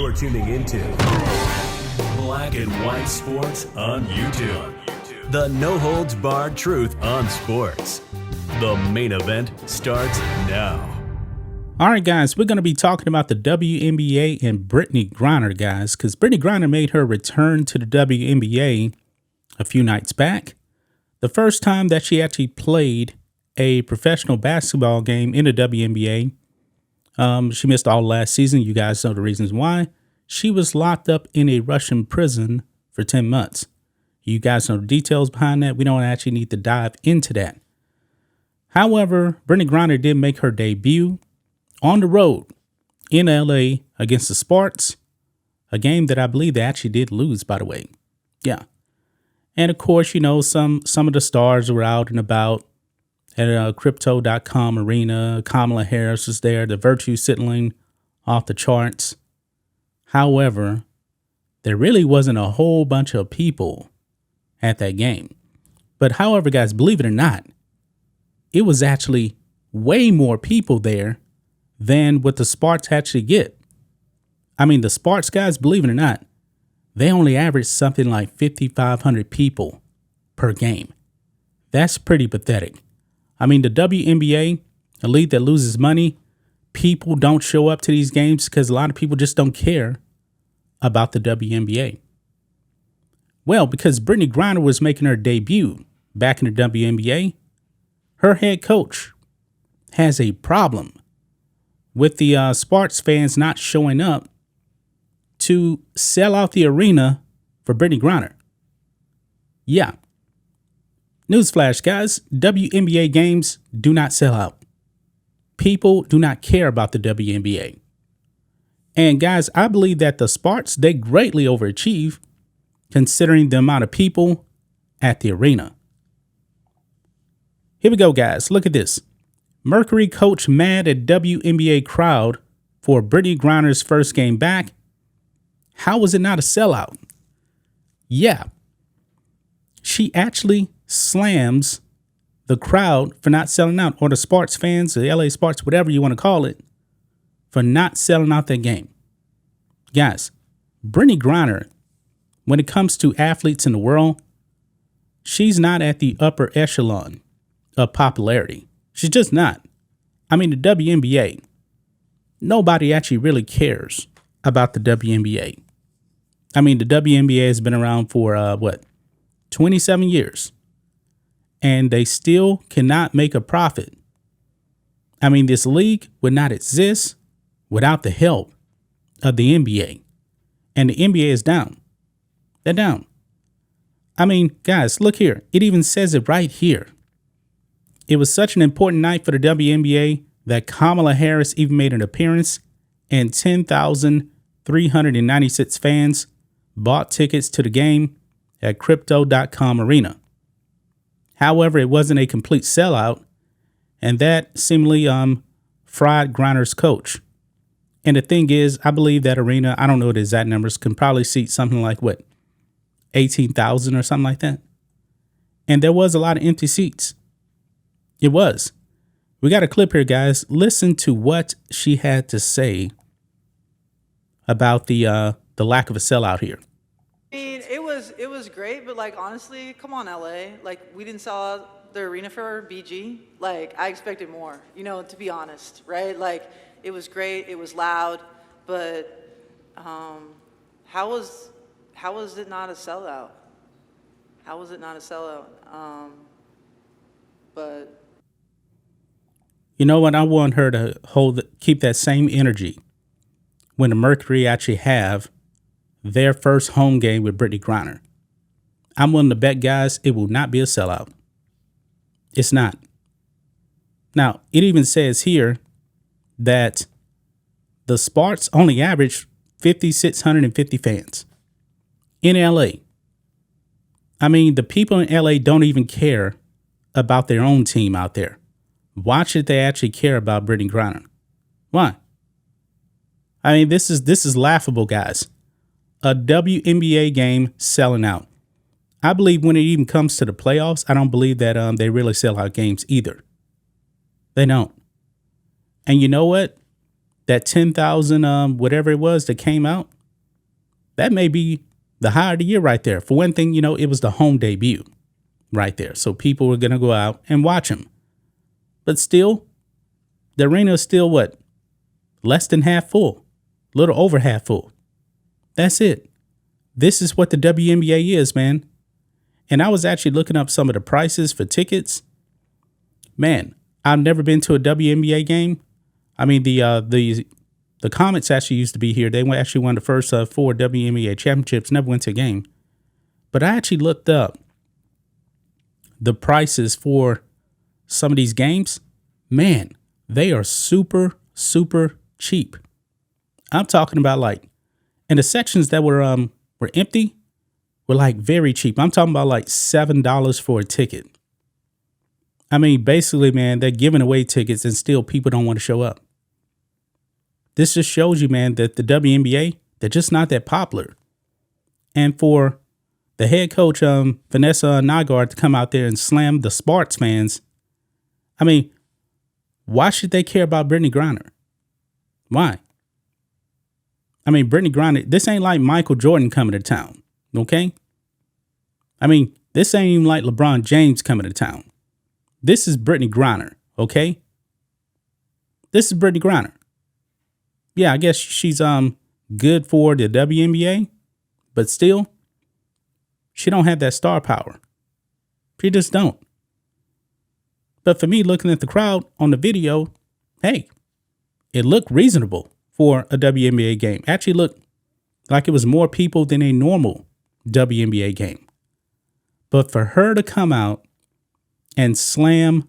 You're tuning into Black and White Sports on YouTube. The no-holds-barred truth on sports. The main event starts now. All right, guys, we're going to be talking about the WNBA and Brittney Griner, guys, because Brittney Griner made her return to the WNBA a few nights back. The first time that she actually played a professional basketball game in the WNBA. She missed all last season. You guys know the reasons why. She was locked up in a Russian prison for 10 months. You guys know the details behind that. We don't actually need to dive into that. However, Brittney Griner did make her debut on the road in LA against the Sparks, a game that I believe they actually did lose, by the way. Yeah. And of course, you know, some of the stars were out and about at crypto.com arena. Kamala Harris was there, the virtue signaling off the charts. However, there really wasn't a whole bunch of people at that game. But however, guys, believe it or not, it was actually way more people there than what the Sparks actually get. I mean, the Sparks, guys, believe it or not, they only average something like 5,500 people per game. That's pretty pathetic. I mean, the WNBA, a league that loses money, people don't show up to these games because a lot of people just don't care about the WNBA. Well, because Brittney Griner was making her debut back in the WNBA, her head coach has a problem with the Sparks fans not showing up to sell out the arena for Brittney Griner. Yeah. Newsflash, guys, WNBA games do not sell out. People do not care about the WNBA. And guys, I believe that the Sparks, they greatly overachieve considering the amount of people at the arena. Here we go, guys. Look at this. Mercury coach mad at WNBA crowd for Brittney Griner's first game back. How was it not a sellout? Yeah. She actually slams the crowd for not selling out, or the Sparks fans, the LA Sparks, whatever you want to call it, for not selling out that game. Guys, Brittney Griner, when it comes to athletes in the world, she's not at the upper echelon of popularity. She's just not. I mean, the WNBA, nobody actually really cares about the WNBA. I mean, the WNBA has been around for, 27 years. And they still cannot make a profit. I mean, this league would not exist without the help of the NBA. And the NBA is down. They're down. I mean, guys, look here. It even says it right here. It was such an important night for the WNBA that Kamala Harris even made an appearance, and 10,396 fans bought tickets to the game at crypto.com arena. However, it wasn't a complete sellout, and that seemingly fried Griner's coach. And the thing is, I believe that arena, I don't know the exact numbers, can probably seat something like 18,000 or something like that. And there was a lot of empty seats. It was. We got a clip here, guys. Listen to what she had to say about the lack of a sellout here. I mean, it was great, but like honestly, come on, LA. Like we didn't sell out the arena for BG. Like I expected more, you know, to be honest, right? Like it was great, it was loud, but how was it not a sellout? How was it not a sellout? But you know what? I want her to keep that same energy when the Mercury actually have their first home game with Brittney Griner. I'm willing to bet, guys, it will not be a sellout. It's not. Now, it even says here that the Sparks only average 5,650 fans in LA. I mean, the people in LA don't even care about their own team out there. Why should they actually care about Brittney Griner? Why? I mean, this is laughable, guys. A WNBA game selling out. I believe when it even comes to the playoffs, I don't believe that they really sell out games either. They don't. And you know what? that 10,000, whatever it was that came out, that may be the high of the year right there. For one thing, it was the home debut right there. So people were going to go out and watch him. But still, the arena is still what? Less than half full, a little over half full. That's it. This is what the WNBA is, man. And I was actually looking up some of the prices for tickets. Man, I've never been to a WNBA game. I mean, the Comets actually used to be here. They actually won the first 4 WNBA championships, never went to a game. But I actually looked up the prices for some of these games. Man, they are super, super cheap. I'm talking about like, and the sections that were empty were like very cheap. I'm talking about like $7 for a ticket. I mean, basically, man, they're giving away tickets and still people don't want to show up. This just shows you, man, that the WNBA, they're just not that popular. And for the head coach, Vanessa Nygaard, to come out there and slam the Sparks fans, I mean, why should they care about Brittney Griner? Why? I mean, Brittney Griner, this ain't like Michael Jordan coming to town, okay? I mean, this ain't even like LeBron James coming to town. This is Brittney Griner, okay? This is Brittney Griner. Yeah, I guess she's good for the WNBA, but still, she don't have that star power. She just don't. But for me, looking at the crowd on the video, hey, it looked reasonable for a WNBA game. Actually looked like it was more people than a normal WNBA game. But for her to come out and slam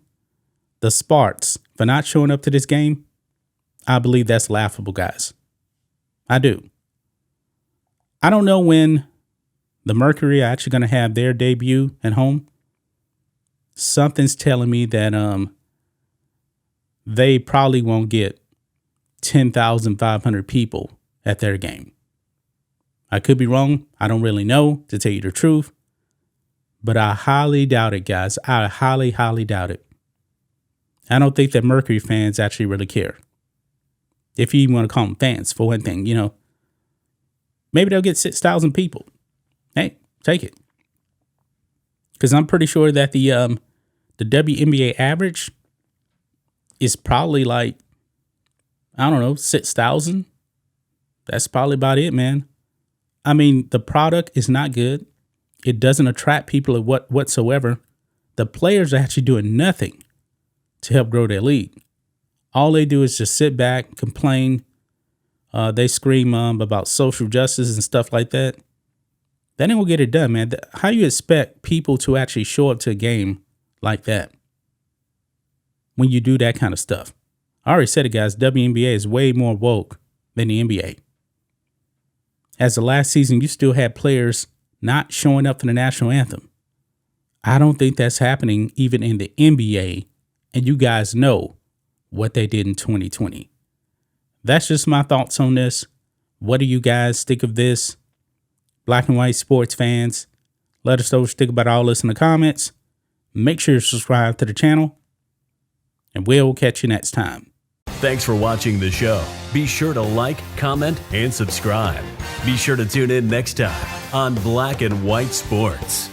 the Sparks for not showing up to this game, I believe that's laughable, guys. I do. I don't know when the Mercury are actually going to have their debut at home. Something's telling me that they probably won't get 10,500 people at their game. I could be wrong. I don't really know, to tell you the truth. But I highly doubt it, guys. I highly, highly doubt it. I don't think that Mercury fans actually really care. If you even want to call them fans, for one thing, maybe they'll get 6,000 people. Hey, take it. Because I'm pretty sure that the WNBA average is probably like, I don't know, 6,000. That's probably about it, man. I mean, the product is not good. It doesn't attract people whatsoever. The players are actually doing nothing to help grow their league. All they do is just sit back, complain. They scream about social justice and stuff like that. That ain't gonna get it done, man. How do you expect people to actually show up to a game like that when you do that kind of stuff? I already said it, guys. WNBA is way more woke than the NBA. As the last season, you still had players not showing up for the national anthem. I don't think that's happening even in the NBA. And you guys know what they did in 2020. That's just my thoughts on this. What do you guys think of this? Black and white sports fans, let us know what you think about all this in the comments. Make sure you subscribe to the channel, and we'll catch you next time. Thanks for watching the show. Be sure to like, comment, and subscribe. Be sure to tune in next time on Black and White Sports.